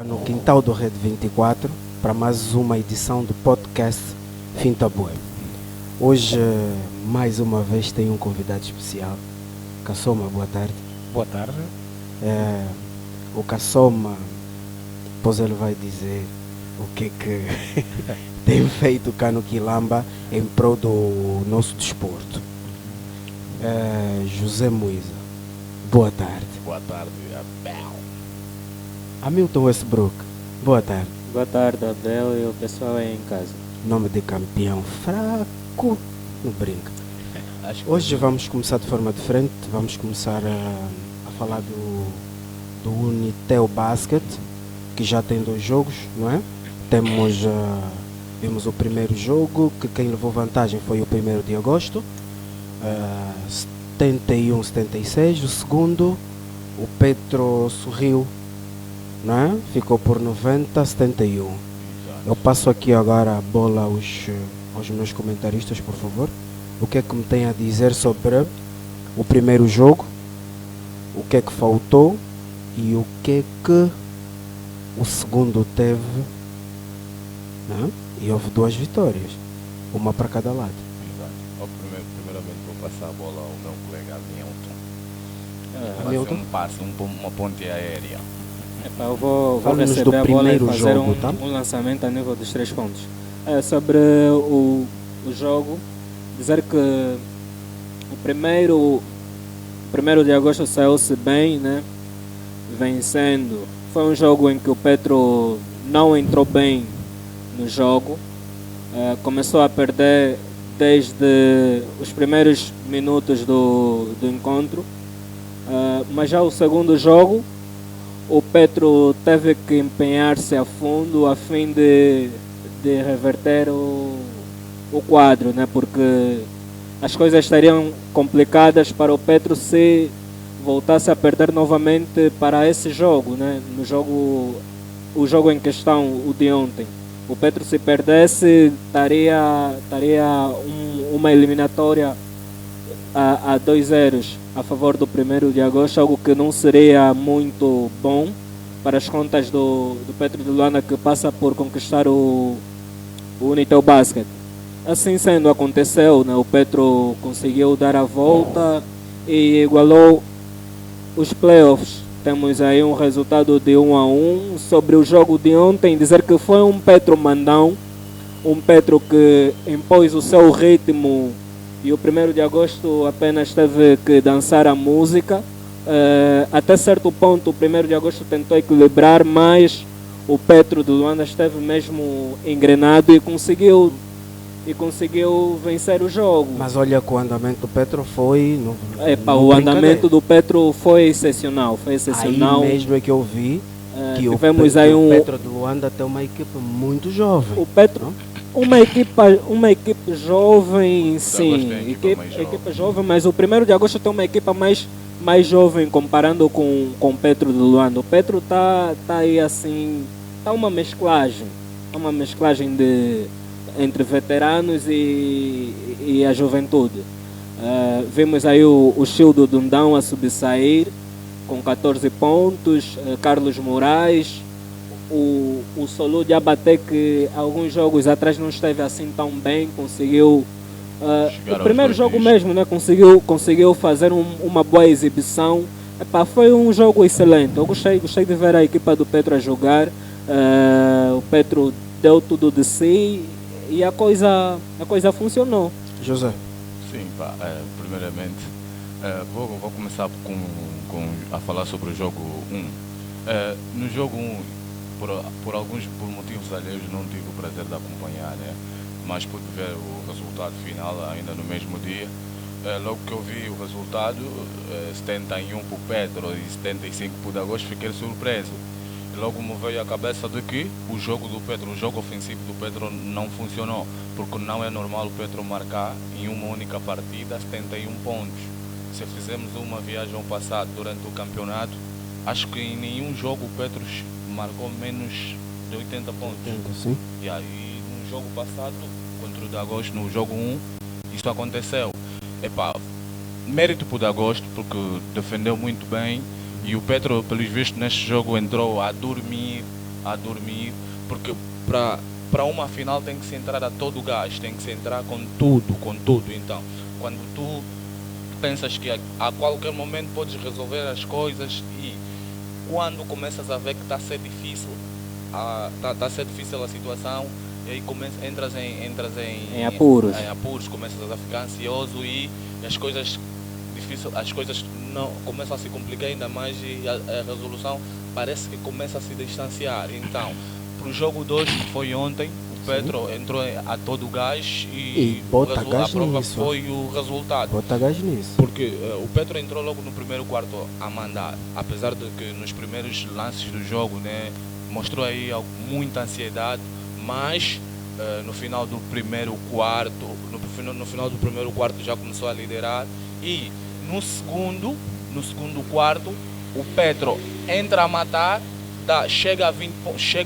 No quintal do Rede 24 para mais uma edição do podcast Finta Boa. Hoje, mais uma vez, tenho um convidado especial. Cassoma, boa tarde. Boa tarde. O Cassoma, depois ele vai dizer o que tem feito cá no Quilamba em prol do nosso desporto. José Moisa, boa tarde. Boa tarde, Abel. Hamilton Westbrook, boa tarde. Boa tarde, Abel e o pessoal aí em casa. Nome de campeão fraco, não brinca. Hoje vamos começar de forma diferente, vamos começar a falar do Unitel Basket, que já tem 2 jogos, não é? Vimos o primeiro jogo, que quem levou vantagem foi o 1º de agosto, 71-76, o segundo, o Petro sorriu, não é? Ficou por 90-71. Eu passo aqui agora a bola aos meus comentaristas, por favor. O que é que me tem a dizer sobre o primeiro jogo, o que é que faltou e o que é que o segundo teve, não é? E houve 2 vitórias, uma para cada lado. Exato. Primeiramente vou passar a bola ao meu colega Hamilton. Hamilton? Um passe, uma ponte aérea. Eu vou Fala-nos do receber a bola e primeiro fazer jogo, tá? um lançamento a nível dos 3 pontos. Sobre o jogo, dizer que o primeiro de agosto saiu-se bem, né? Vencendo. Foi um jogo em que o Petro não entrou bem no jogo. Começou a perder desde os primeiros minutos do encontro. Mas já o segundo jogo, o Petro teve que empenhar-se a fundo a fim de reverter o quadro, né? Porque as coisas estariam complicadas para o Petro se voltasse a perder novamente para esse jogo, né? O jogo em questão, o de ontem. O Petro, se perdesse, estaria uma eliminatória a 2-0 a favor do 1º de agosto, algo que não seria muito bom para as contas do Petro de Luanda, que passa por conquistar o Unitel Basket. Assim sendo, aconteceu, né? O Petro conseguiu dar a volta e igualou os playoffs. Temos aí um resultado de 1-1. Sobre o jogo de ontem, dizer que foi um Petro mandão, um Petro que impôs o seu ritmo. E o 1º de agosto apenas teve que dançar a música. Até certo ponto, o 1º de agosto tentou equilibrar, mas o Petro do Luanda esteve mesmo engrenado e conseguiu vencer o jogo. Mas olha que o andamento do Petro foi... O andamento do Petro foi excepcional. Aí mesmo é que eu vi que tivemos o Petro de Luanda tem uma equipe muito jovem. O Petro... Não? Uma equipe jovem, sim, equipe jovem, mas o 1º de agosto tem uma equipe mais jovem comparando com o Petro de Luanda. O Petro tá aí assim, tá uma mesclagem entre veteranos e a juventude. Vimos aí o Chil do Dundão a subsair com 14 pontos, Carlos Moraes, o Solu de Abaté, que alguns jogos atrás não esteve assim tão bem, conseguiu o primeiro jogo mesmo, né? Conseguiu fazer uma boa exibição. Foi um jogo excelente. Eu gostei de ver a equipa do Petro a jogar. O Petro deu tudo de si e a coisa funcionou. José. Sim, primeiramente vou começar a falar sobre o jogo 1. No jogo 1, por motivos alheios, não tive o prazer de acompanhar, né? Mas pude ver o resultado final ainda no mesmo dia. Logo que eu vi o resultado, 71 para o Petro e 75 para o de agosto, fiquei surpreso. E logo me veio à cabeça de que o jogo ofensivo do Petro não funcionou, porque não é normal o Petro marcar em uma única partida 71 pontos. Se fizemos uma viagem ao passado durante o campeonato, acho que em nenhum jogo o Petro marcou menos de 80 pontos. 80, sim. E aí no jogo passado, contra o de agosto, no jogo 1, isso aconteceu. Mérito para o de agosto, porque defendeu muito bem. E o Petro, pelos vistos, neste jogo entrou a dormir, a dormir, porque para uma final tem que se entrar a todo gás, tem que se entrar com tudo. Então, quando tu pensas que a qualquer momento podes resolver as coisas e quando começas a ver que está a ser difícil, tá a ser difícil a situação, e aí entras Em apuros. em apuros, começas a ficar ansioso e as coisas não começam a se complicar ainda mais e a resolução parece que começa a se distanciar. Então, para o jogo 2 que foi ontem, o Petro entrou a todo gás e bota a gás prova nisso. foi o resultado. Bota gás nisso. Porque o Petro entrou logo no primeiro quarto a mandar, apesar de que nos primeiros lances do jogo, né, mostrou aí muita ansiedade, mas no final do primeiro quarto, no final do primeiro quarto já começou a liderar e no segundo quarto o Petro entra a matar, chega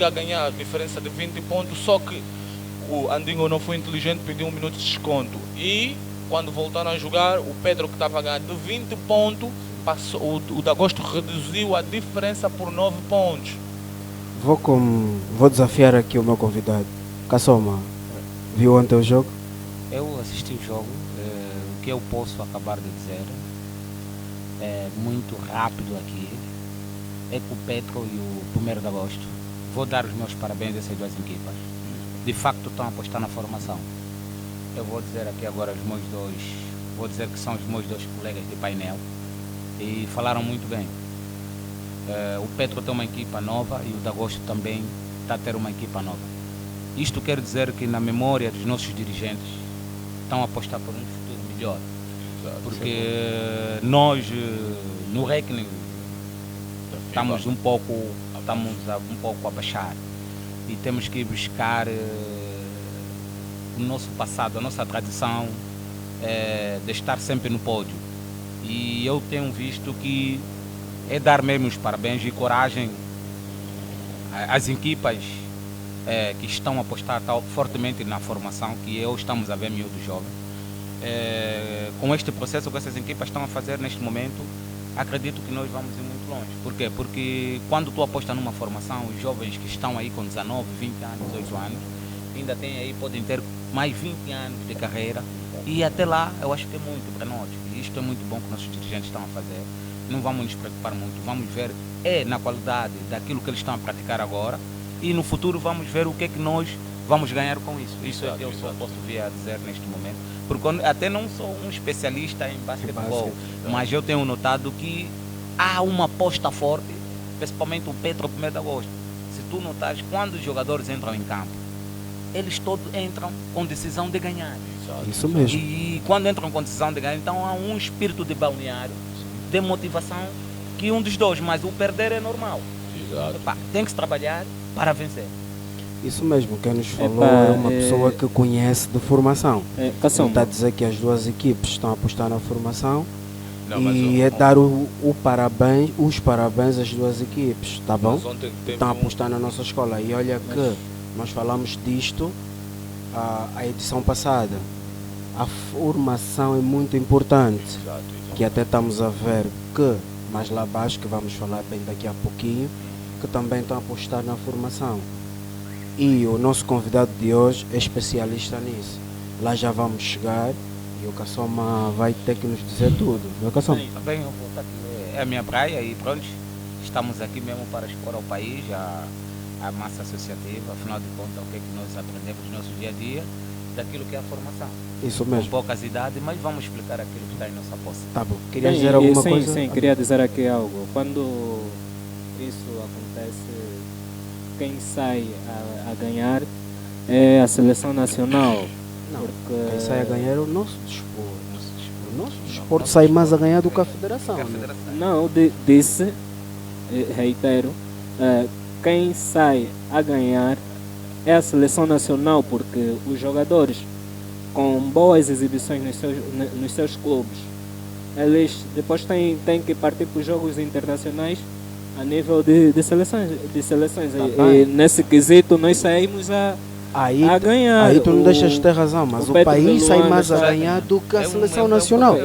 a ganhar a diferença de 20 pontos, só que o Andingo não foi inteligente, pediu 1 minuto de desconto e quando voltaram a jogar, o Petro que estava a ganhar de 20 pontos, o Dagosto reduziu a diferença por 9 pontos. Vou desafiar aqui o meu convidado. Kassoma, viu ontem o jogo? Eu assisti o jogo. O que eu posso acabar de dizer muito rápido aqui é que o Petro e o 1º de agosto, vou dar os meus parabéns a essas duas equipas. De facto estão a apostar na formação. Eu vou dizer aqui agora vou dizer que são os meus dois colegas de painel e falaram muito bem. O Petro tem uma equipa nova e o Dagosto também está a ter uma equipa nova. Isto quer dizer que na memória dos nossos dirigentes estão a apostar por um futuro melhor. Exato. Porque nós, no ranking, estamos um pouco a baixar e temos que buscar o nosso passado, a nossa tradição de estar sempre no pódio. E eu tenho visto que é dar mesmo os parabéns e coragem às equipas que estão a apostar fortemente na formação, que estamos a ver miúdos jovens. Com este processo que essas equipas estão a fazer neste momento, acredito que nós vamos ir muito longe. Por quê? Porque quando tu apostas numa formação, os jovens que estão aí com 19, 20 anos, 18 anos, ainda podem ter mais 20 anos de carreira e até lá eu acho que é muito para nós. E isto é muito bom que nossos dirigentes estão a fazer. Não vamos nos preocupar muito, vamos ver na qualidade daquilo que eles estão a praticar agora e no futuro vamos ver o que é que nós vamos ganhar com isso. Isso é que eu só posso vir a dizer neste momento. Porque até não sou um especialista em basquetebol, mas eu tenho notado que há uma aposta forte, principalmente o Petro 1º de agosto. Se tu notares, quando os jogadores entram em campo, eles todos entram com decisão de ganhar. Isso mesmo. E quando entram com decisão de ganhar, então há um espírito de balneário, de motivação, que um dos dois, mas o perder é normal. Exato. Tem que se trabalhar para vencer. Isso mesmo, quem nos falou é uma pessoa que conhece de formação. Não está a dizer que as duas equipes estão a apostar na formação e dar os parabéns às duas equipes, tá bom? Estão a apostar na nossa escola. E olha que nós falamos disto a edição passada. A formação é muito importante, que até estamos a ver que, mais lá abaixo, que vamos falar bem daqui a pouquinho, que também estão a apostar na formação. E o nosso convidado de hoje é especialista nisso. Lá já vamos chegar e o Kassoma vai ter que nos dizer tudo. Meu Kassoma? Bem, eu vou estar aqui, é a minha praia e pronto, estamos aqui mesmo para expor ao país a massa associativa, afinal de contas, o que é que nós aprendemos no nosso dia a dia, daquilo que é a formação. Isso mesmo. Com poucas idades, mas vamos explicar aquilo que está em nossa posse. Tá bom. Queria dizer alguma coisa? Sim, queria dizer aqui algo. Quando isso acontece, quem sai a ganhar é a seleção nacional. Não, porque quem sai a ganhar é o nosso desporto. O nosso desporto sai mais a ganhar do que a federação. Não, disse, reitero, quem sai a ganhar é a seleção nacional, porque os jogadores com boas exibições nos seus clubes, eles depois têm que partir para os jogos internacionais a nível de seleções. E nesse quesito nós saímos a ganhar. Aí tu não deixas de ter razão, mas o país sai mais a ganhar do que a seleção nacional.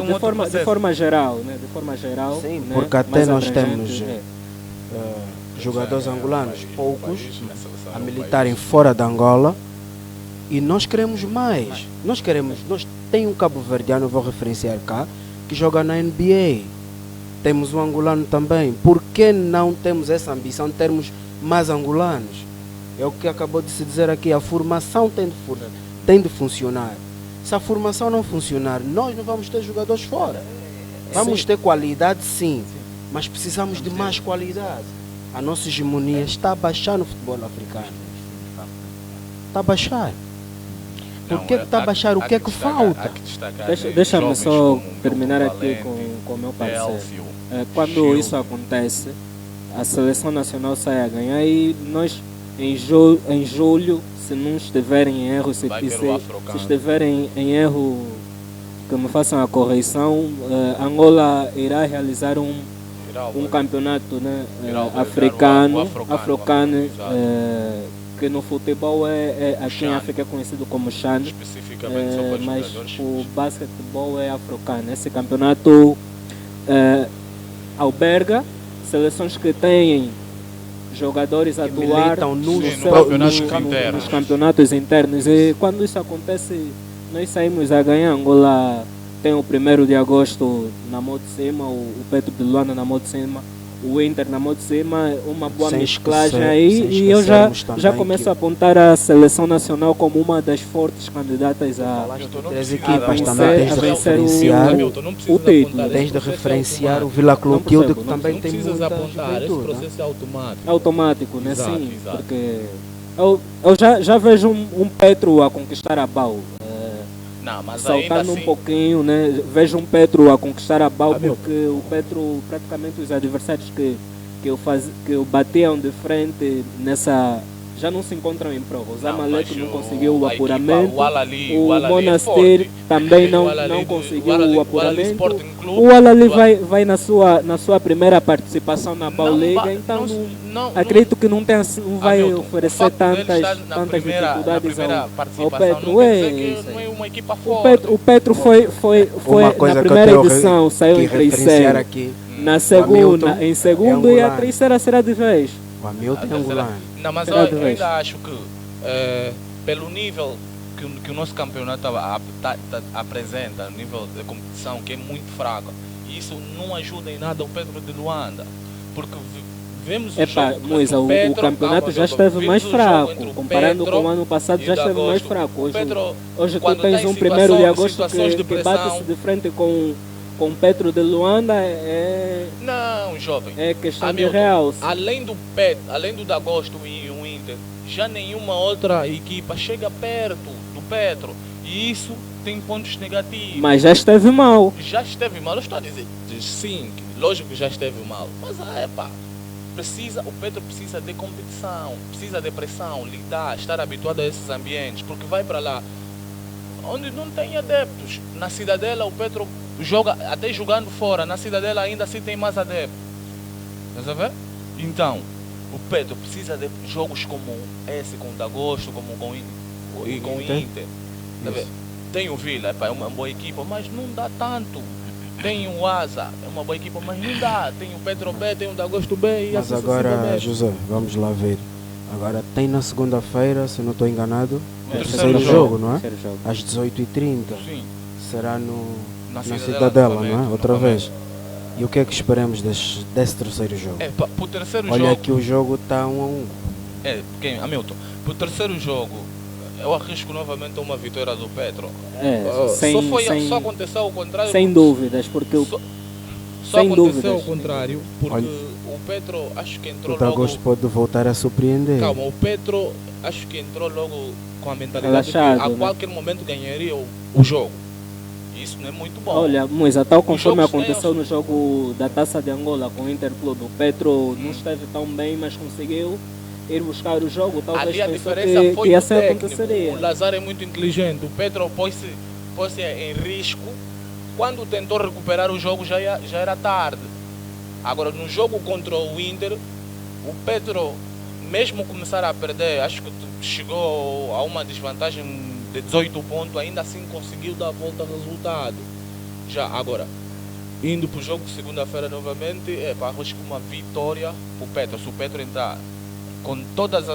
De forma geral, né? De forma geral. Sim, né? porque até Mais nós abrangente, temos jogadores angolanos, no poucos, país, na seleção a no militarem país. fora da Angola. E nós queremos mais. Nós tem um cabo-verdiano, vou referenciar cá, que joga na NBA. Temos um angolano também. Por que não temos essa ambição de termos mais angolanos? É o que acabou de se dizer aqui. A formação tem de funcionar. Se a formação não funcionar, nós não vamos ter jogadores fora. Vamos ter qualidade, sim, mas precisamos de mais qualidade. A nossa hegemonia está a baixar no futebol africano. Está a baixar. Por que está a baixar? O que é que falta? Deixa-me só terminar aqui com o meu parecer. Quando isso acontece, a seleção nacional sai a ganhar e nós em julho, se não estiverem em erro, se estiverem em erro, que me façam a correção, Angola irá realizar um campeonato, né, africano, que no futebol aqui em África é conhecido como CHAN, mas o basquetebol é africano. Esse campeonato alberga seleções que têm jogadores a atuar nos campeonatos internos. E quando isso acontece, nós saímos a ganhar. Angola tem o 1º de agosto na Mão de Cima, o Petro de Luanda na Mão de Cima, o Inter na Mão de Cima, uma boa mesclagem aí. E eu já começo a apontar a seleção nacional como uma das fortes candidatas a equipas também vencer o título. Tens de referenciar o Vila Clotilde, que também tem muita apontar. Esse juventude. processo é automático. É automático, né? Exato, Sim, exato. porque eu já vejo um Petro a conquistar a BAU. Não, mas ainda Saltando assim, um pouquinho, né? Vejo um Petro a conquistar a BAU, porque o Petro, praticamente os adversários que eu batiam de frente nessa, já não se encontram em prova. O Zamalek não conseguiu o apuramento, o Monastir também não conseguiu o apuramento. O Al-Ali vai na sua primeira participação na BAU Liga, então acredito que não vai oferecer tantas dificuldades ao Petro. O Petro foi na primeira edição, saiu em terceiro. Na segunda, em segundo, e a terceira será de vez. O Hamilton é angolano. Não, mas eu ainda acho que pelo nível que o nosso campeonato apresenta, o nível de competição que é muito fraco, isso não ajuda em nada o Petro de Luanda, porque vemos o campeonato já esteve mais fraco, comparando com o ano passado, já esteve mais fraco. Hoje tu tens um 1º de agosto que bate-se de frente com Petro de Luanda, não, jovem, é questão de real. Além do Dagosto e o Inter, já nenhuma outra equipa chega perto do Petro, e isso tem pontos negativos. Mas já esteve mal. Eu estou a dizer, sim, lógico que já esteve mal, mas o Petro precisa de competição, precisa de pressão, estar habituado a esses ambientes, porque vai para lá onde não tem adeptos. Na Cidadela o Petro joga, até jogando fora, na Cidadela ainda assim tem mais adeptos. Estás a ver? Então, o Petro precisa de jogos como esse, com o Dagosto, como com o Inter. Tem o Vila, é uma boa equipa, mas não dá tanto. Tem o Asa, é uma boa equipa, mas não dá. Tem o Petro B, tem o Dagosto B. Mas agora, José, vamos lá ver. Agora tem na segunda-feira, se não estou enganado, o terceiro jogo, não é? Às 18h30. Sim. Será na Cidadela, não é? Outra vez. E o que é que esperamos desse terceiro jogo? Para o terceiro Olha jogo. que o jogo está 1-1. Hamilton, para o terceiro jogo, eu arrisco novamente uma vitória do Petro. Só aconteceu ao contrário. Sem dúvidas, porque só aconteceu ao contrário, porque o Petro acho que entrou o Dagosto logo. pode voltar a surpreender. Calma, o Petro acho que entrou logo com a mentalidade relaxado, que a qualquer momento ganharia o jogo. Isso não é muito bom. Olha, Moisa, tal conforme aconteceu no jogo da Taça de Angola com o Interclube, o Petro não esteve tão bem, mas conseguiu ir buscar o jogo. Talvez ali a pensou diferença foi que o assim técnico. aconteceria. O Lazar é muito inteligente. O Petro pôs-se em risco. Quando tentou recuperar o jogo já era tarde. Agora no jogo contra o Inter, o Petro, mesmo começar a perder, acho que chegou a uma desvantagem de 18 pontos, ainda assim conseguiu dar a volta ao resultado. Já agora, indo para o jogo de segunda-feira novamente, acho que uma vitória para o Petro. Se o Petro entrar com todas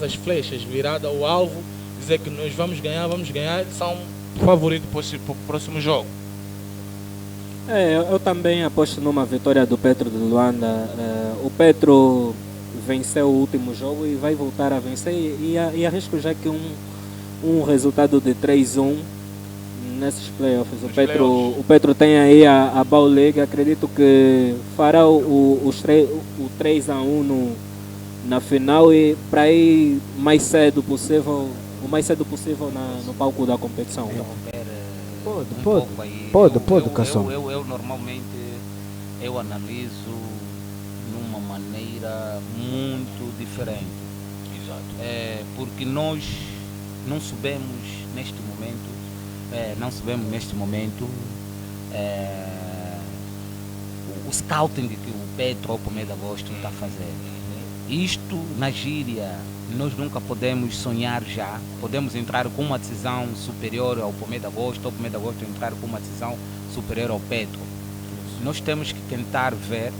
as flechas viradas ao alvo, dizer que nós vamos ganhar, eles são favoritos para o próximo jogo. Eu também aposto numa vitória do Petro de Luanda. O Petro venceu o último jogo e vai voltar a vencer, e arrisco já que um resultado de 3-1 nesses playoffs. O Petro tem aí a Bauliga, acredito que fará o 3-1 na final, e para ir o mais cedo possível no palco da competição. Pode, Cação. Eu normalmente analiso numa maneira muito diferente. Exato. Porque nós não sabemos neste momento o scouting que o Petro ou o 1º de Agosto está fazendo. Isto na gíria nós nunca podemos sonhar já. Podemos entrar com uma decisão superior ao 1º de Agosto, ou o 1º de Agosto entrar com uma decisão superior ao Petro. Nós temos que tentar ver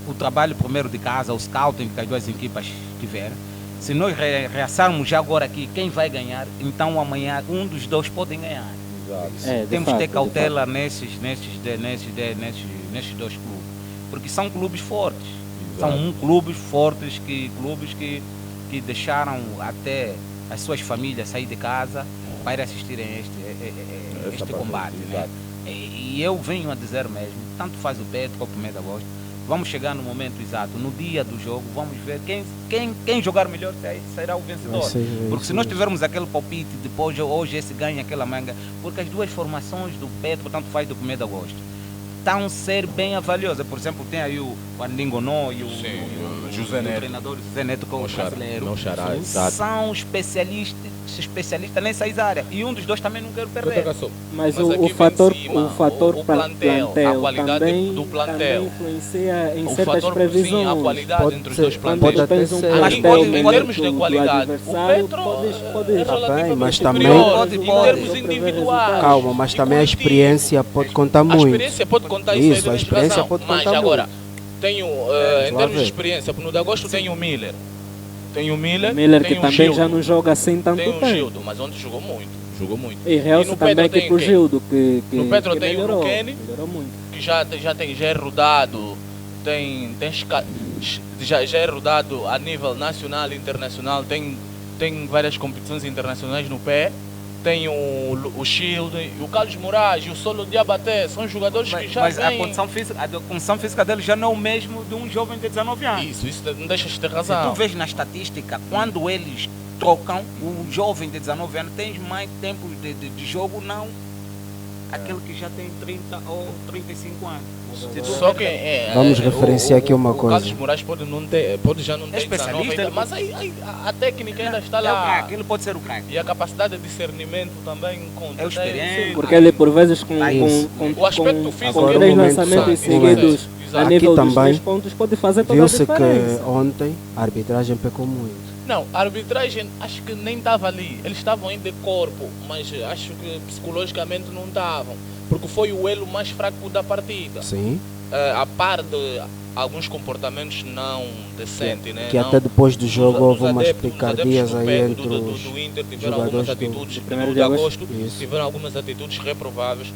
o trabalho primeiro de casa, o scouting que as duas equipas tiveram. Se nós reaçarmos já agora aqui quem vai ganhar, então amanhã um dos dois podem ganhar. Temos que ter cautela nesses dois clubes, porque são clubes fortes. Exato. São clubes fortes, clubes que deixaram até as suas famílias sair de casa para assistirem este combate. Né? E eu venho a dizer mesmo, tanto faz o Petro como o 1º de Agosto, vamos chegar no momento exato, no dia do jogo, vamos ver quem jogar melhor será o vencedor. Porque se nós tivermos aquele palpite, depois hoje esse ganha aquela manga, porque as duas formações do Petro, tanto faz do 1º de Agosto, estão a ser bem avaliosas. Por exemplo, tem aí o Andingonó e o José Neto. O treinador José Neto, que é o brasileiro. São especialistas nessas áreas. E um dos dois também não quero perder. Mas o fator plantel, a qualidade também, do plantel, também influencia em certas previsões. Sim, a qualidade entre os dois plantéis. Em termos de qualidade, o Petro pode é relativamente mas superior, também, em termos individuais. Calma, mas também a experiência pode contar muito. A experiência pode contar isso, a experiência pode contar mas agora, muito. Tenho, em termos de experiência, no de Agosto tem o Miller. Tem o Miller que também Gildo. Já não joga assim tanto tempo. Tem o Gildo, mas ontem jogou muito. E realça também que o Gildo, que no Petro tem melhorou, o Kenny, que já é rodado, já é rodado a nível nacional e internacional, tem várias competições internacionais no pé. Tem o Shield, o Carlos Moraes e o Solo Diabaté, são jogadores que já têm... Mas a condição física dele já não é o mesmo de um jovem de 19 anos. Isso não deixa de ter razão. Se tu vês na estatística, quando eles trocam, o jovem de 19 anos tem mais tempo de jogo, não aquele que já tem 30 ou 35 anos. Só que vamos referenciar aqui uma coisa. O Carlos Moraes pode já não ter 19 ainda, mas a técnica ainda está lá. Ele pode ser o craque. E a capacidade de discernimento também conta. É o experiente. Porque ele por vezes com o aspecto físico, com 3 lançamentos seguidos a nível dos 3 pontos pode fazer toda a diferença. Viu-se que ontem a arbitragem pecou muito. Não, a arbitragem acho que nem estava ali. Eles estavam ainda de corpo, mas acho que psicologicamente não estavam. Porque foi o elo mais fraco da partida. Sim. A par de alguns comportamentos não decentes, né? Que até depois do jogo houve umas picardias aí entre os do Inter tiveram jogadores algumas atitudes do 1º de agosto, Isso. tiveram algumas atitudes reprováveis,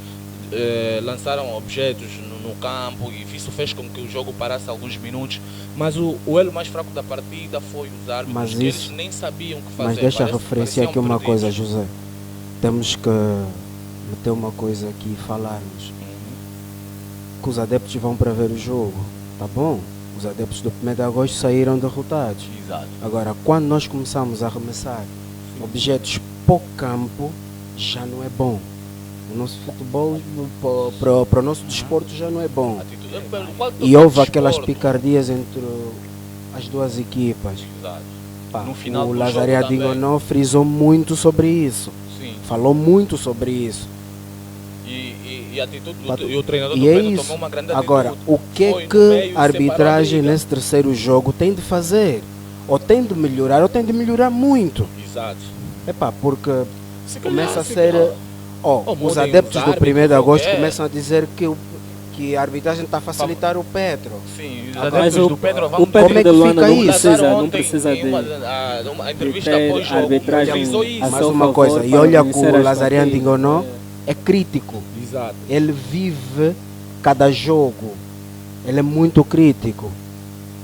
lançaram objetos no campo e isso fez com que o jogo parasse alguns minutos. Mas o elo mais fraco da partida foi os árbitros, que eles nem sabiam o que fazer. Mas deixa eu referenciar aqui uma coisa, José. Temos que meter uma coisa aqui e falarmos. Que os adeptos vão para ver o jogo, tá bom? Os adeptos do 1º de Agosto saíram derrotados. Exato. Agora, quando nós começamos a arremessar objetos para o campo, já não é bom. O nosso futebol, para o nosso desporto, já não é bom. E houve aquelas picardias entre as duas equipas. Exato. No final, o Lazareadinho não frisou muito sobre isso. Sim. Falou muito sobre isso. E a atitude e o treinador e do é Pedro isso. tomou uma grande Agora, atitude. o que a arbitragem nesse terceiro jogo tem de fazer? Ou tem de melhorar, ou tem de melhorar muito. Exato. Porque se começa calhar, a ser... os adeptos do 1º de Agosto começam a dizer que que a arbitragem está a facilitar o Petro. Sim, os Mas adeptos do Petro vão o Petro Como é que de Luanda fica não isso? precisa, não ontem precisa em de... uma entrevista ter pós-jogo, arbitragem avisou isso. a Mais seu uma favor coisa, e para olha que vencer o as Lazariano partidas. enganou, é crítico. Exato. Ele vive cada jogo. Ele é muito crítico.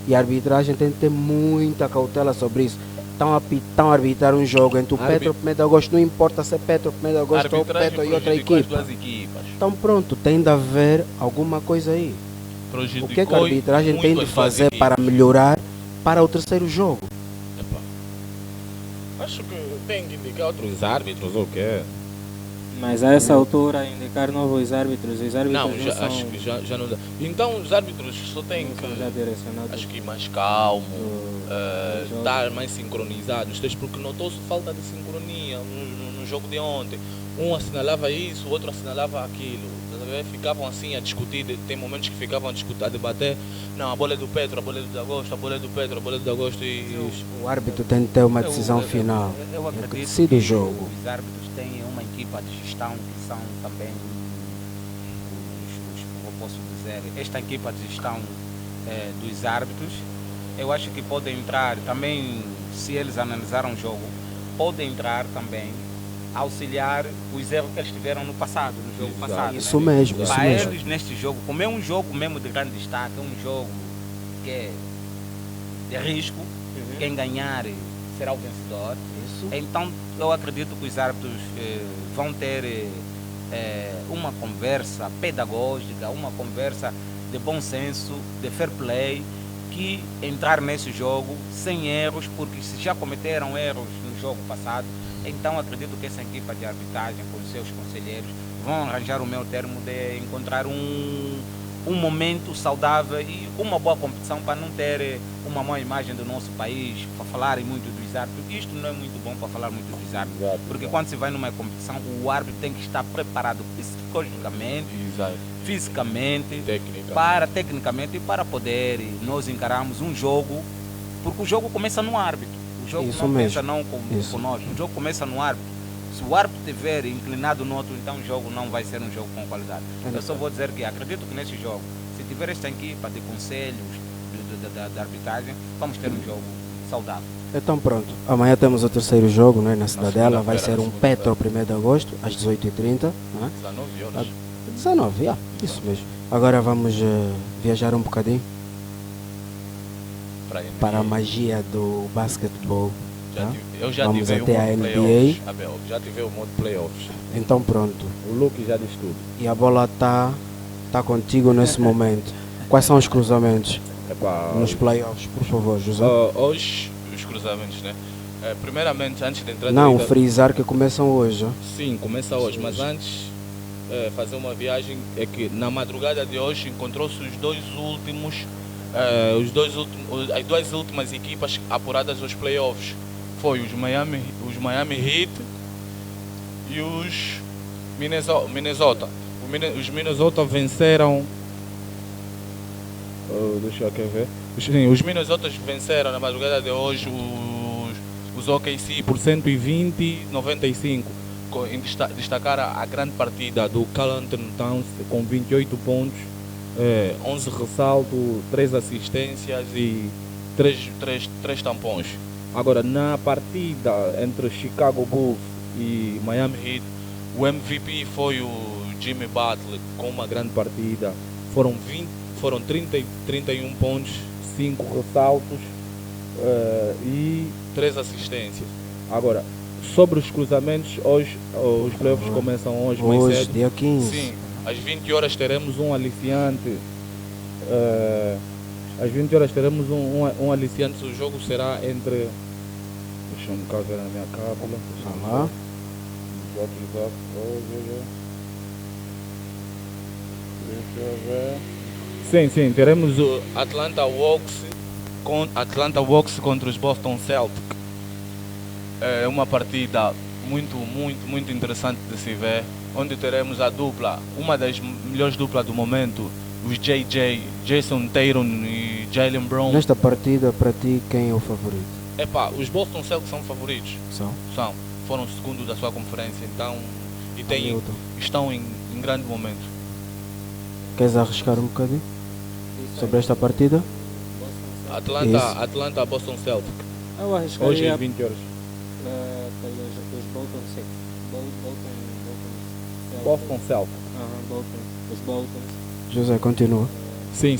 E a arbitragem tem que ter muita cautela sobre isso. Estão a arbitrar um jogo entre o Petro e o 1º de Agosto. Não importa se é Petro, 1º de Agosto ou Arbitragem Petro e outra prejudicou as equipa. duas equipas. Então pronto, tem de haver alguma coisa aí. O que é que a arbitragem tem de fazer para melhorar para o terceiro jogo? Acho que tem que indicar outros árbitros ou o quê? Mas a essa altura, indicar novos árbitros, os árbitros Não, não já, são, acho que já não dá. Então os árbitros só têm não que, são já direcionados acho que ir mais calmo, do jogo. estar mais sincronizados, porque notou-se falta de sincronia no jogo de ontem. Um assinalava isso, o outro assinalava aquilo. Tá vendo? Ficavam assim a discutir, tem momentos que ficavam a discutir, a debater. Não, a bola é do Petro, a bola é do Agosto, a bola é do Petro, a bola é do Agosto e... O árbitro tem de ter uma decisão final. Eu É que acredito decide que o jogo. os árbitros têm uma equipa de gestão que são também eu posso dizer, esta equipa de gestão dos árbitros, eu acho que podem entrar também, se eles analisaram o jogo, podem entrar também auxiliar os erros que eles tiveram no passado, no jogo Exato. passado. Isso né? mesmo, isso Para mesmo. eles neste jogo, como é um jogo mesmo de grande destaque, é um jogo que é de risco, quem ganhar será o vencedor. Então eu acredito que os árbitros vão ter uma conversa pedagógica, uma conversa de bom senso, de fair play, que entrar nesse jogo sem erros, porque se já cometeram erros no jogo passado, então acredito que essa equipa de arbitragem com os seus conselheiros vão arranjar o meu termo de encontrar um momento saudável e uma boa competição para não ter uma má imagem do nosso país, para falarem muito dos árbitros. Isto não é muito bom para falar muito dos árbitros, Exato, porque exato. quando se vai numa competição, o árbitro tem que estar preparado psicologicamente, Exato. fisicamente, Técnica. tecnicamente, para poder nós encararmos um jogo, porque o jogo começa no árbitro. O jogo Isso não mesmo. começa não com nós, o jogo começa no árbitro. Se o árbitro estiver inclinado no outro, então o jogo não vai ser um jogo com qualidade. Eu só vou dizer que acredito que nesse jogo, se tiver esta equipa de conselhos da arbitragem, vamos ter um jogo saudável. Então pronto, amanhã temos o terceiro jogo, né, na Cidadela. Vai ser segunda-feira, um na Petro 1º de Agosto, às 18h30. Né? 19 horas. 19, isso mesmo. Agora vamos viajar um bocadinho para a magia do basquetebol. Tá? Eu já Vamos tive até o a modo NBA. playoffs. Abel, já tive o modo playoffs. Então pronto, O Luke já disse tudo. e a bola tá contigo nesse momento. Quais são os cruzamentos Epá, nos playoffs, por favor, José? hoje, os cruzamentos, né? Primeiramente, antes de entrar Não, direito- frisar que começam hoje. Ó. Sim, começa hoje, mas antes fazer uma viagem é que na madrugada de hoje encontrou-se as duas últimas equipas apuradas aos playoffs. Foi os Miami Heat e os Minnesota. Os Minnesota venceram. Deixa eu aqui ver. Os Minnesota venceram na madrugada de hoje os OKC por 120-95. Em destacar a grande partida do Karl Anthony Towns com 28 pontos, 11 ressaltos, 3 assistências e 3 tampões. Agora, na partida entre Chicago Bulls e Miami Heat, o MVP foi o Jimmy Butler com uma grande partida. Foram 31 pontos, 5 ressaltos e 3 assistências. Agora, sobre os cruzamentos, hoje os playoffs começam hoje mais Hoje, cedo. dia 15. Sim, às 20 horas teremos um aliciante. Às 20 horas teremos um aliciante. O jogo será entre. Deixa-me cá ver na minha cábula. Vamos lá. Exato. Deixa eu ver. Sim, teremos o Atlanta Hawks contra os Boston Celtics. É uma partida muito interessante de se ver, onde teremos a dupla, uma das melhores duplas do momento, os Jason Tatum e Jaylen Brown. Nesta partida, para ti, quem é o favorito? Os Boston Celtics são favoritos. São? Foram segundo da sua conferência, então, Hamilton. estão em grande momento. Queres arriscar um bocadinho sobre esta partida? Atlanta, Boston Celtic. Eu Hoje arriscaria às 20 horas. pelos Bolton, sim. Boston Celtic. Bolton. Os Boltons. José, continua. Sim.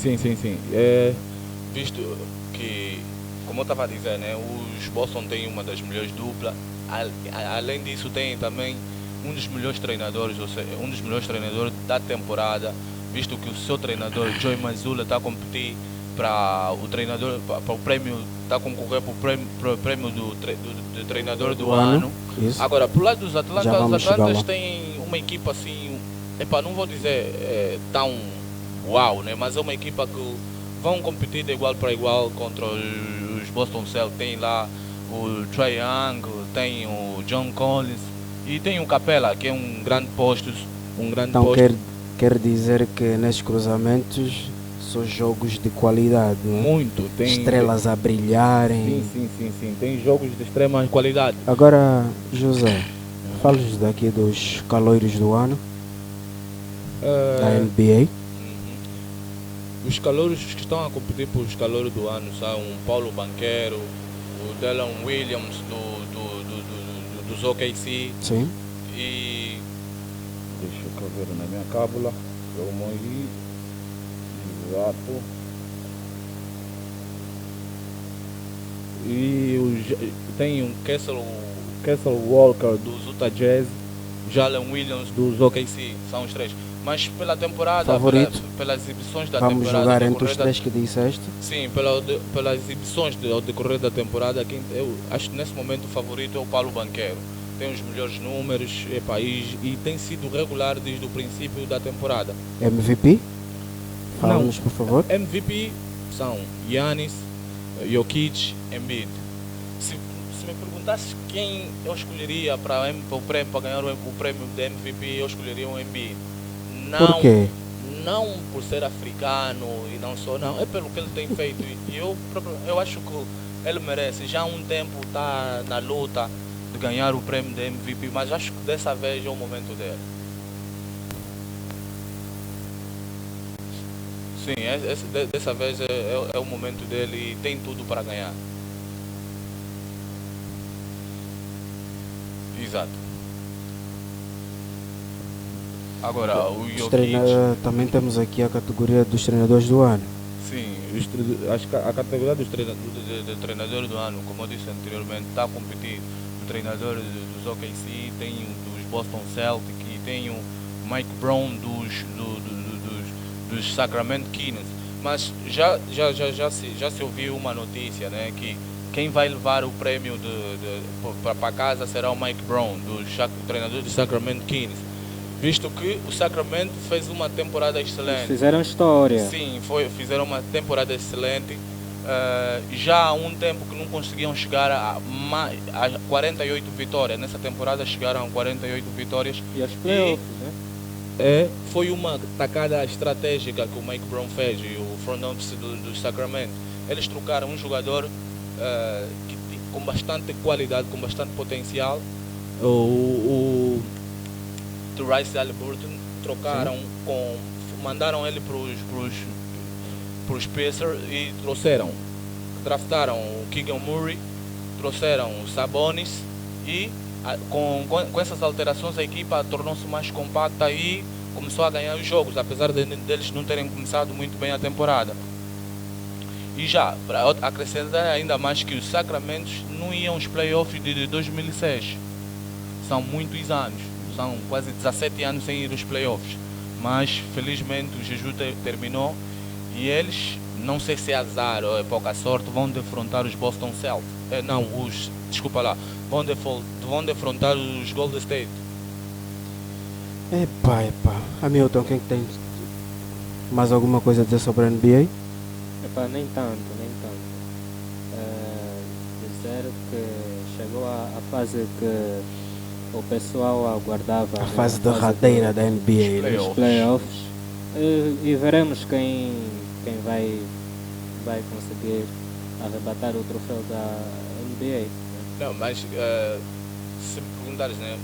Visto que, como eu estava a dizer, né, os Boston têm uma das melhores duplas. Além disso, tem também um dos melhores treinadores, ou seja, um dos melhores treinadores da temporada, visto que o seu treinador, Joey Mazzulla, está a competir para o treinador, para o prêmio, está a concorrer para o prêmio do treinador do ano. Isso. Agora, pro lado dos Já Atlantas, vamos os chegar Atlantas lá. têm uma equipa assim, não vou dizer tão uau, né? Mas é uma equipa que vão competir de igual para igual contra os Boston Celtics. Tem lá o Trae Young, tem o John Collins e tem o Capela, que é um grande posto. Então quer dizer que nesses cruzamentos são jogos de qualidade, não é? Muito, tem Estrelas a brilharem. Sim. Tem jogos de extrema qualidade. Agora, José, fala-nos daqui dos caloiros do ano da NBA. Os calouros que estão a competir por os calouros do ano são o Paulo Banquero, o Dylan Williams dos OKC Sim. e deixa eu ver na minha cábula, vamos aí, exato. E tem um Kessel Walker dos Utah Jazz, Jalen Williams dos OKC, são os três. Mas pela temporada, Favorito? pelas exibições da Vamos temporada, jogar ao entre os decorrer da- três que disseste. Sim, pelas exibições ao decorrer da temporada, eu acho que nesse momento o favorito é o Paulo Banquero. Tem os melhores números e tem sido regular desde o princípio da temporada. MVP? Fala-nos, por favor. MVP são Giannis, Jokic, Embiid. Se me perguntasse quem eu escolheria para ganhar o prêmio de MVP, eu escolheria o Embiid. Por quê? Não por ser africano e não só, não, é pelo que ele tem feito. E eu acho que ele merece. Já há um tempo está na luta de ganhar o prêmio de MVP, mas acho que dessa vez é o momento dele. Sim, dessa vez é o momento dele e tem tudo para ganhar. Exato. Agora, o Jokic... Também temos aqui a categoria dos treinadores do ano. Sim, a categoria dos treinadores do ano, como eu disse anteriormente, está a competir o treinador dos OKC, tem o dos Boston Celtics e tem o Mike Brown dos Sacramento Kings. Mas já se ouviu uma notícia, né, que quem vai levar o prêmio para casa será o Mike Brown, do treinador dos Sacramento Kings. Visto que o Sacramento fez uma temporada excelente. Fizeram história. Sim, fizeram uma temporada excelente. Já há um tempo que não conseguiam chegar a 48 vitórias. Nessa temporada chegaram a 48 vitórias. E aos playoffs, né? Foi uma tacada estratégica que o Mike Brown fez e o front office do Sacramento. Eles trocaram um jogador com bastante qualidade, com bastante potencial. O Tyrese Haliburton trocaram mandaram ele para os Pacers e draftaram o Keegan Murray, trouxeram o Sabonis e com essas alterações a equipa tornou-se mais compacta e começou a ganhar os jogos, apesar deles não terem começado muito bem a temporada. E já, para acrescentar ainda mais que os Sacramentos não iam aos playoffs de 2006, são muitos anos. São quase 17 anos sem ir aos playoffs. Mas felizmente o jejum terminou e eles, não sei se é azar ou é pouca sorte, vão defrontar os Boston Celtics. Vão defrontar os Golden State. Epá. Hamilton, quem que tem mais alguma coisa a dizer sobre a NBA? Nem tanto. Dizer que chegou a fase que o pessoal aguardava. A fase derradeira da NBA. Os playoffs. E veremos quem vai conseguir arrebatar o troféu da NBA. Não, mas se me perguntares, né,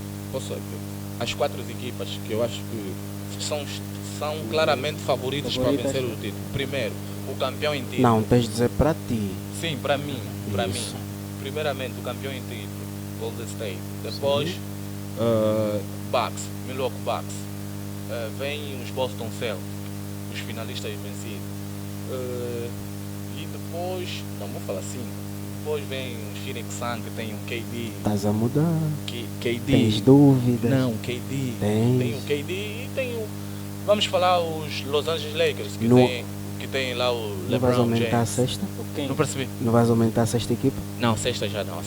as 4 equipas que eu acho que são claramente favoritas para Favoritas. vencer o título. Primeiro, o campeão em título. Não, tens de dizer para ti. Sim, para mim. Para mim. Isso. Primeiramente, o campeão em título, Golden State. Depois, Bucks, Milwaukee Bucks. Vem os Boston Celtics, os finalistas vencidos. E depois, não vou falar assim. Depois vem os Phoenix Suns que tem um KD. Estás a mudar. KD. Tens dúvidas? Não, KD. Tens. Tem o KD e tem o. Vamos falar os Los Angeles Lakers, que tem lá o Não vais LeBron aumentar a James. sexta? Quem? Não percebi. Não vais aumentar a sexta equipa? Não, sexta já não.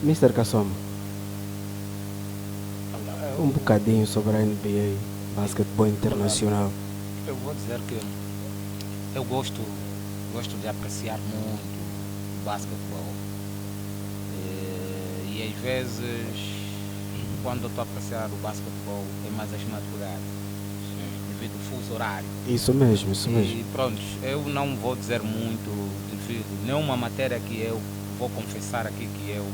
Mr. Kassoma, um bocadinho sobre a NBA, basquetebol internacional. Eu vou dizer que eu gosto de apreciar muito o basquetebol. E às vezes, quando eu estou a apreciar o basquetebol, é mais às madrugadas, devido ao fuso horário. Isso mesmo, isso mesmo. E pronto, eu não vou dizer muito devido nenhuma matéria que eu vou confessar aqui que eu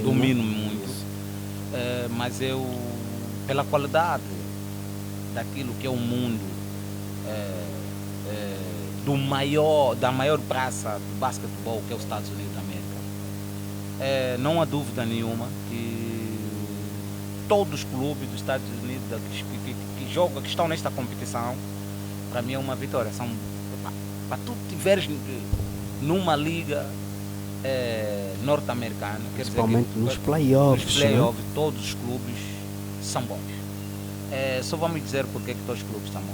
domino muito. Isso. Mas eu, pela qualidade daquilo que é o mundo, da maior praça do basquetebol, que é os Estados Unidos da América, não há dúvida nenhuma que todos os clubes dos Estados Unidos que jogam, que estão nesta competição, para mim é uma vitória. Para tu tiveres numa liga norte-americana, quer dizer Principalmente que, nos playoffs. nos playoffs, todos os clubes são bons. Só vamos dizer porque é que todos os clubes são bons.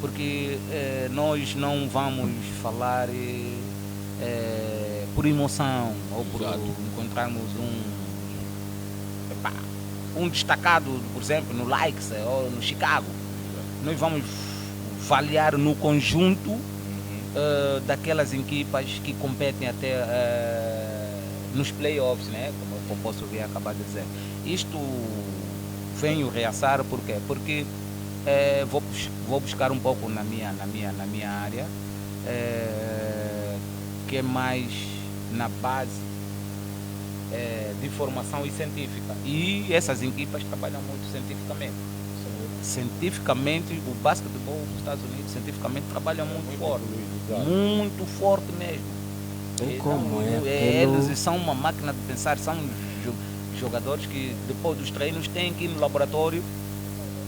Porque nós não vamos falar por emoção ou por encontrarmos um destacado, por exemplo, no Lakers ou no Chicago. Nós vamos avaliar no conjunto daquelas equipas que competem até nos playoffs, né? Como eu posso vir acabar de dizer. Isto venho reaçar por quê? Porque vou buscar um pouco na minha área, que é mais na base de formação e científica. E essas equipas trabalham muito cientificamente. Cientificamente, o basquetebol dos Estados Unidos, cientificamente, trabalha muito forte. Muito forte mesmo. Tem como, Eles são uma máquina de pensar, são jogadores que depois dos treinos têm que ir no laboratório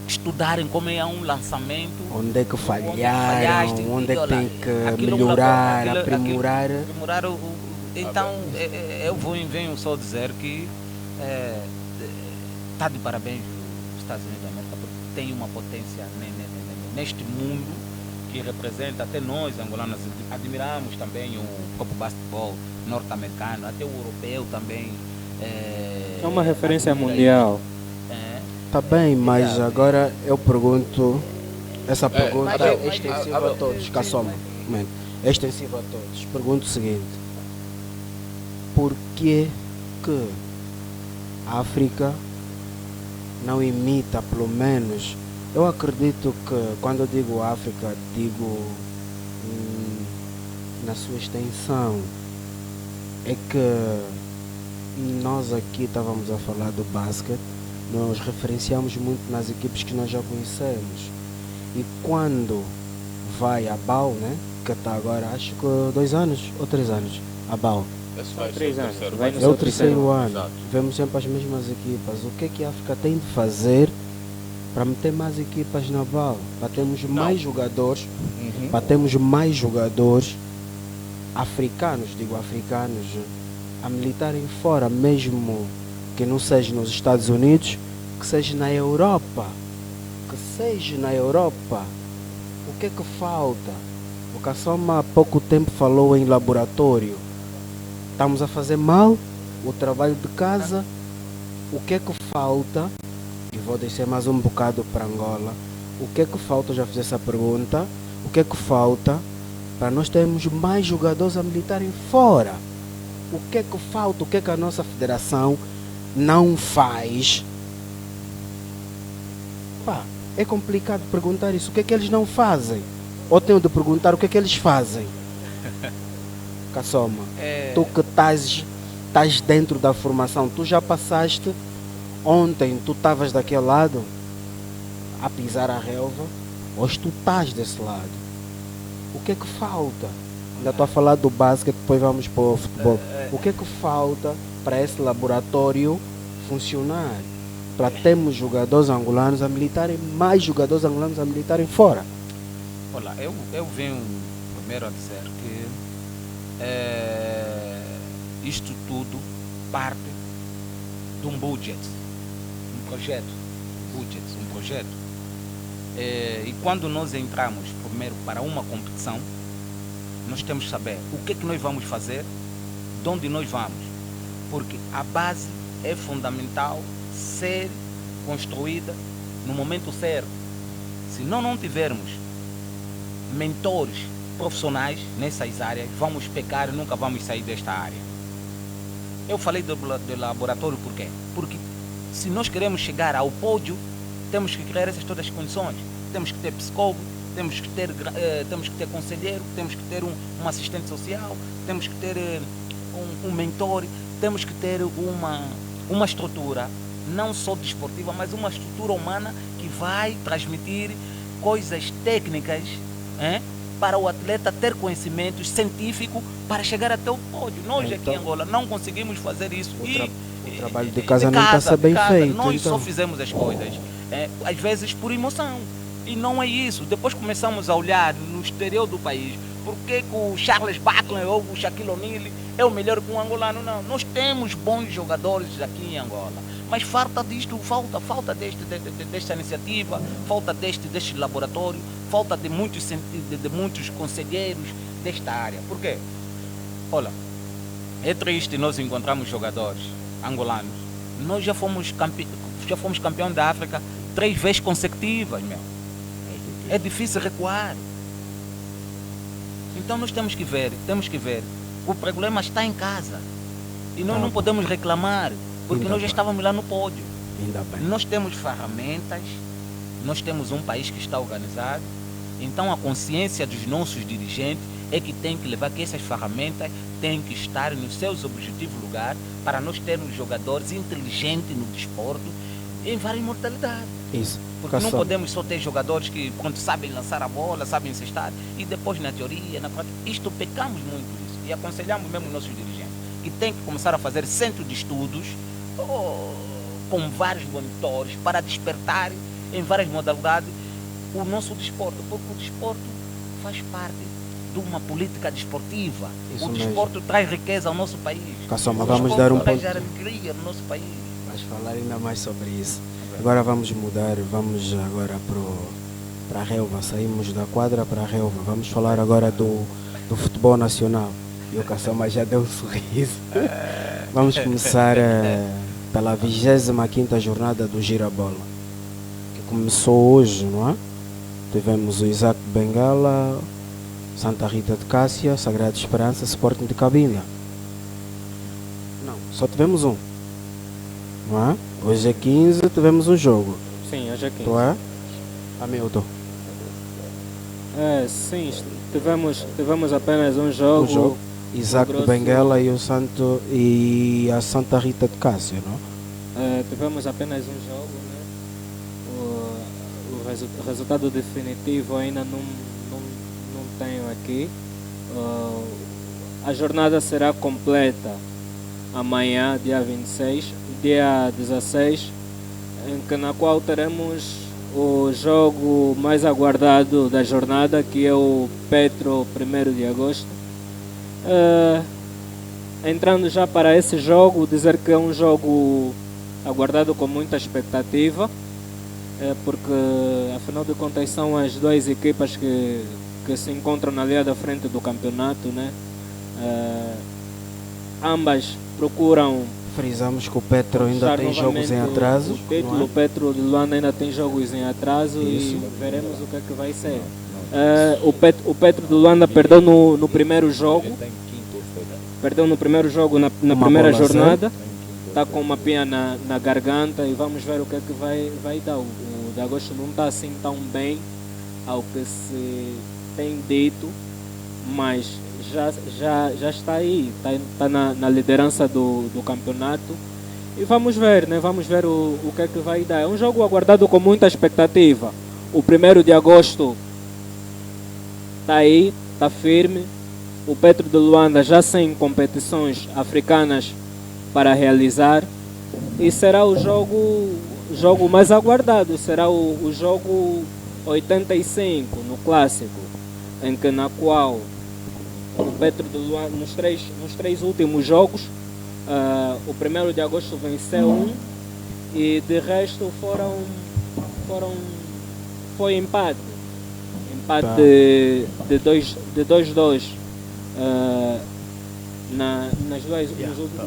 estudarem como é um lançamento. Onde é que falhaste, falharam, onde é que tem que aquilo melhorar, aquilo- aprimorar. aprimorar então, eu venho só dizer que está de parabéns os Estados Unidos da América, porque tem uma potência neste mundo que representa, até nós angolanos admiramos também o próprio basquetebol norte-americano, até o europeu também. É uma referência admira mundial. isso. Tá bem, mas agora eu pergunto, essa pergunta mas- é extensiva a todos, Kassoma, é extensiva a todos. Pergunto o seguinte: por que a África não imita, pelo menos, eu acredito que quando eu digo África, digo na sua extensão, é que nós aqui estávamos a falar do basquete, nós referenciamos muito nas equipes que nós já conhecemos. E quando vai a BAU, né, que está agora, acho que 2 anos ou 3 anos, a BAU. Esse vai ser 3 o anos. terceiro. Vai no É seu o terceiro ano. Exato. Vemos sempre as mesmas equipas. O que a África tem de fazer para meter mais equipas na BAU? Para termos mais jogadores, para termos mais jogadores africanos, digo africanos, a militarem fora, mesmo que não seja nos Estados Unidos, que seja na Europa. Que seja na Europa. O que é que falta? O Kassoma há pouco tempo falou em laboratório. Estamos a fazer mal o trabalho de casa. O que é que falta? E vou descer mais um bocado para Angola. O que é que falta? Eu já fiz essa pergunta. O que é que falta para nós termos mais jogadores a militarem fora? O que é que falta? O que é que a nossa federação não faz? Pá, é complicado perguntar isso. O que é que eles não fazem? Ou tenho de perguntar o que é que eles fazem? Kassoma, tu que estás dentro da formação, tu já passaste ontem tu estavas daquele lado a pisar a relva, hoje tu estás desse lado. O que é que falta? Ainda estou a falar do basquete, depois vamos para o futebol. O que é que falta para esse laboratório funcionar? Para termos jogadores angolanos a militarem, mais jogadores angolanos a militarem fora. Olha, eu venho primeiro a dizer que isto tudo parte de um budget, um projeto. E quando nós entramos primeiro para uma competição, nós temos que saber o que é que nós vamos fazer, de onde nós vamos. Porque a base é fundamental ser construída no momento certo. Se nós não tivermos mentores profissionais nessas áreas, vamos pecar e nunca vamos sair desta área. Eu falei do laboratório por quê? Porque se nós queremos chegar ao pódio, temos que criar essas todas as condições. Temos que ter psicólogo, temos que ter conselheiro, temos que ter um assistente social, temos que ter um mentor, temos que ter uma estrutura, não só desportiva, mas uma estrutura humana que vai transmitir coisas técnicas, para o atleta ter conhecimento científico para chegar até o pódio. Nós aqui em Angola não conseguimos fazer isso. O trabalho de casa não está a ser bem feito. Nós então. só fizemos as coisas, às vezes por emoção. E não é isso. Depois começamos a olhar no exterior do país. Por que o Charles Barkley ou o Shaquille O'Neal é o melhor que um angolano? Não. Nós temos bons jogadores aqui em Angola. Mas falta disto, falta desta iniciativa, falta deste laboratório, falta de muitos conselheiros desta área. Por quê? Olha, é triste nós encontrarmos jogadores angolanos. Nós já fomos campeão da África 3 vezes consecutivas, meu. É difícil recuar. Então nós temos que ver. O problema está em casa. E nós não podemos reclamar, porque nós já estávamos lá no pódio. Ainda bem. Nós temos ferramentas, nós temos um país que está organizado. Então a consciência dos nossos dirigentes é que tem que levar que essas ferramentas têm que estar nos seus objetivos lugar para nós termos jogadores inteligentes no desporto em várias modalidades. Isso. Porque não podemos só ter jogadores que quando sabem lançar a bola, sabem encestar e depois na teoria, na prática, isto pecamos muito isso. E aconselhamos mesmo os nossos dirigentes que tem que começar a fazer centro de estudos com vários monitores para despertar em várias modalidades o nosso desporto, porque o desporto faz parte de uma política desportiva. Isso o mesmo. Desporto traz riqueza ao nosso país. Caçoma, O vamos desporto dar um traz ponto. alegria no nosso país. Vais falar ainda mais sobre isso. Agora vamos mudar, vamos agora para a relva. Saímos da quadra para a relva. Vamos falar agora do futebol nacional. E o Caçoma já deu um sorriso. Vamos começar pela 25ª jornada do Girabola, que começou hoje, não é? Tivemos o Isaac Bengala, Santa Rita de Cássia, Sagrada Esperança, Sporting de Cabinda. Não, só tivemos um. Não é? Hoje é 15, tivemos um jogo. Sim, hoje é 15. Tu é? Hamilton. Sim, tivemos apenas um jogo. Um jogo. Isaac Grosso. de Benguela e a Santa Rita de Cássia, não? Tivemos apenas um jogo, né? O resultado definitivo ainda não tenho aqui. A jornada será completa amanhã, dia 26, dia 16, na qual teremos o jogo mais aguardado da jornada, que é o Petro 1º de agosto. Entrando já para esse jogo, dizer que é um jogo aguardado com muita expectativa, porque afinal de contas são as duas equipas que se encontram na linha da frente do campeonato, né? Ambas procuram. Frisamos que o Petro ainda tem jogos em atraso. O título, o Petro de Luanda ainda tem jogos em atraso. Isso. E veremos o que é que vai ser. O Petro de Luanda perdeu no primeiro jogo. Perdeu no primeiro jogo na primeira jornada. Está com uma pinha na garganta e vamos ver o que é que vai dar. O de agosto não está assim tão bem ao que se tem dito, mas já está aí, está na liderança do campeonato E vamos ver, né? Vamos ver o que é que vai dar. É um jogo aguardado com muita expectativa. O 1º de agosto está aí, está firme. O Petro de Luanda já sem competições africanas para realizar. E será o jogo mais aguardado. Será o jogo 85 no clássico, na qual o Petro de Luanda, nos três últimos jogos, o 1º de agosto venceu um e de resto foi empate Tá. de 2-2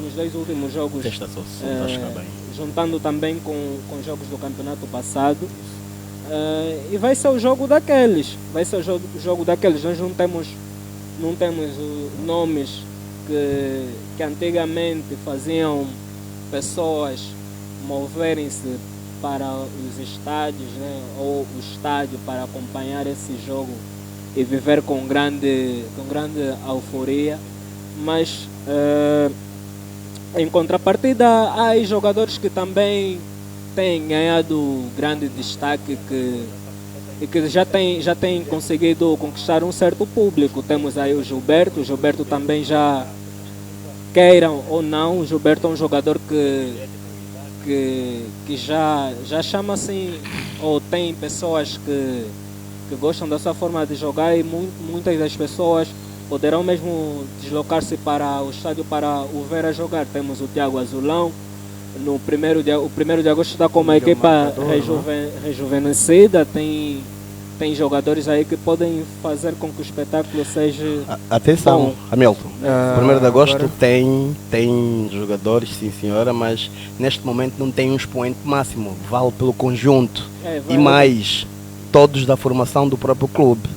nos dois últimos jogos, juntando também com jogos do campeonato passado. E vai ser o jogo daqueles. Nós não temos nomes que antigamente faziam pessoas moverem-se para os estádios, né, ou o estádio para acompanhar esse jogo e viver com grande euforia. Mas em contrapartida há aí jogadores que também têm ganhado grande destaque e que já tem conseguido conquistar um certo público. Temos aí o Gilberto também, já queiram ou não, o Gilberto é um jogador que já chama assim, ou tem pessoas que gostam da sua forma de jogar, e muitas das pessoas poderão mesmo deslocar-se para o estádio para o ver a jogar. Temos o Thiago Azulão, o 1º de agosto está com uma equipa rejuvenescida, tem jogadores aí que podem fazer com que o espetáculo seja Atenção, bom. Hamilton, 1º de agosto agora- tem jogadores, sim senhora, mas neste momento não tem um expoente máximo, vale pelo conjunto e mais todos da formação do próprio clube.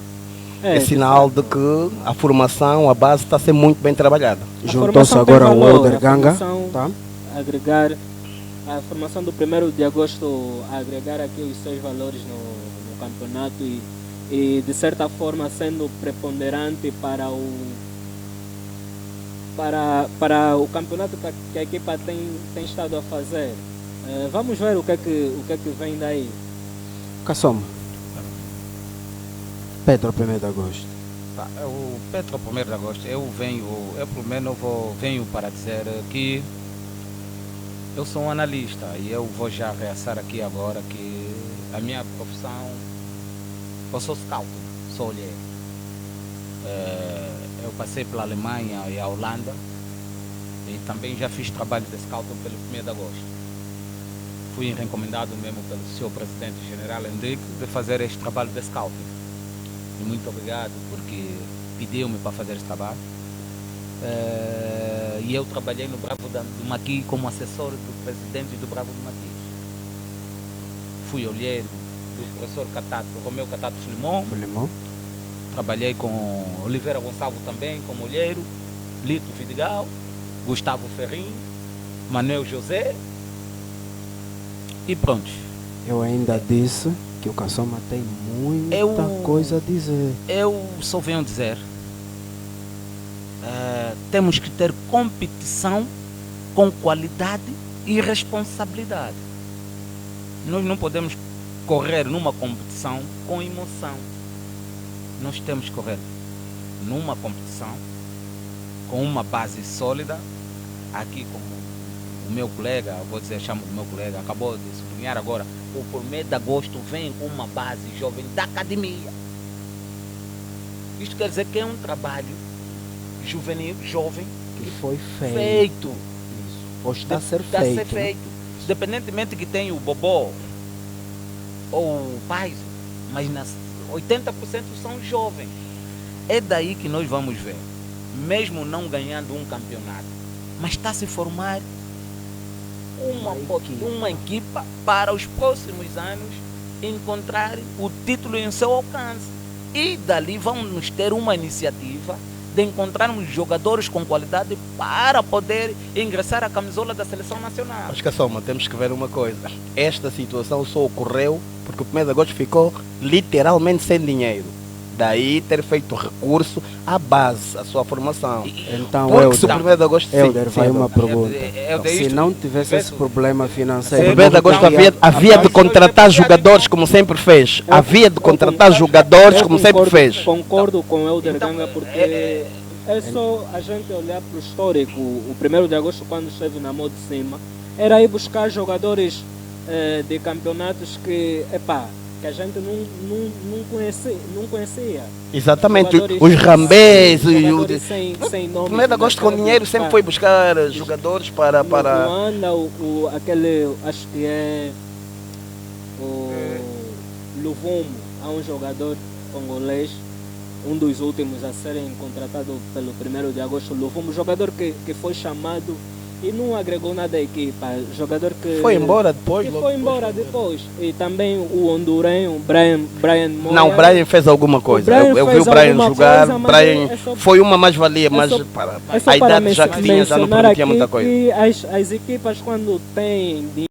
É sinal de que a formação, a base está a ser muito bem trabalhada. Juntou-se formação tem agora o valor, Elder a Ganga. formação- Tá? agregar a formação do 1º de agosto, agregar aqui os seus valores no campeonato e de certa forma sendo preponderante para o campeonato que a equipa tem estado a fazer. Vamos ver o que é que vem daí. Cassoma. Pedro 1º de agosto. Tá, o Petro 1º de agosto, eu pelo menos venho para dizer que eu sou um analista e eu vou já reaçar aqui agora que a minha profissão, eu sou scout, sou olheiro. Eu passei pela Alemanha e a Holanda e também já fiz trabalho de scout pelo 1º de agosto. Fui recomendado mesmo pelo seu presidente general Henrique de fazer este trabalho de scouting. E muito obrigado porque pediu-me para fazer esse trabalho. E eu trabalhei no Bravo do Maqui como assessor do presidente do Bravo do Maqui. Fui olheiro do professor Romeu Catato Limão. Trabalhei com Oliveira Gonçalves também como olheiro, Lito Vidigal, Gustavo Ferrin, Manuel José e pronto. Eu ainda disse que o Cassoma tem muita coisa a dizer. Eu só venho dizer, temos que ter competição com qualidade e responsabilidade. Nós não podemos correr numa competição com emoção. Nós temos que correr numa competição com uma base sólida. Aqui, como o meu colega, chamo do meu colega, acabou de sublinhar agora, o 1º de agosto vem com uma base jovem da academia. Isto quer dizer que é um trabalho juvenil, jovem, Que foi feito. Isso. Ou está a ser Está a ser feito. Né? feito. Independentemente que tenha o Bobó ou o Paiso, mas 80% são jovens. É daí que nós vamos ver, mesmo não ganhando um campeonato, mas está a se formar uma equipa para os próximos anos encontrar o título em seu alcance. E dali vamos ter uma iniciativa de encontrarmos jogadores com qualidade para poder ingressar a camisola da seleção nacional. Mas Cassoma, temos que ver uma coisa. Esta situação só ocorreu porque o 1º de agosto ficou literalmente sem dinheiro. Daí ter feito recurso à base, à sua formação. Então, Porque se o 1º de agosto... Helder, vai uma pergunta. Helder, Se isto- não tivesse esse problema O financeiro... 1º de agosto havia de contratar jogadores como sempre fez. Havia de contratar jogadores como sempre fez. Concordo com o Helder Ganga porque é só a gente olhar para o histórico. O 1º de agosto, quando esteve na mão de cima, era ir buscar jogadores de campeonatos que a gente não conhecia. Exatamente, Jogadores- os Rambés, jogadores sem o nome. 1º de agosto com dinheiro sempre foi buscar jogadores para... No Luanda, aquele, acho que é o Luvumo, há um jogador congolês, um dos últimos a serem contratados pelo 1º de agosto, Luvumo, jogador que foi chamado e não agregou nada à equipa, jogador que Foi embora depois? que logo foi embora depois. E também o hondurenho, Brian Moya. Não, o Brian fez alguma coisa. Brian Eu vi fez o Brian alguma jogar. coisa, mas Brian é só- foi uma mais-valia, mas só- para É só a para idade já que tinha, já não mencionar permitia aqui muita coisa. que as equipas quando têm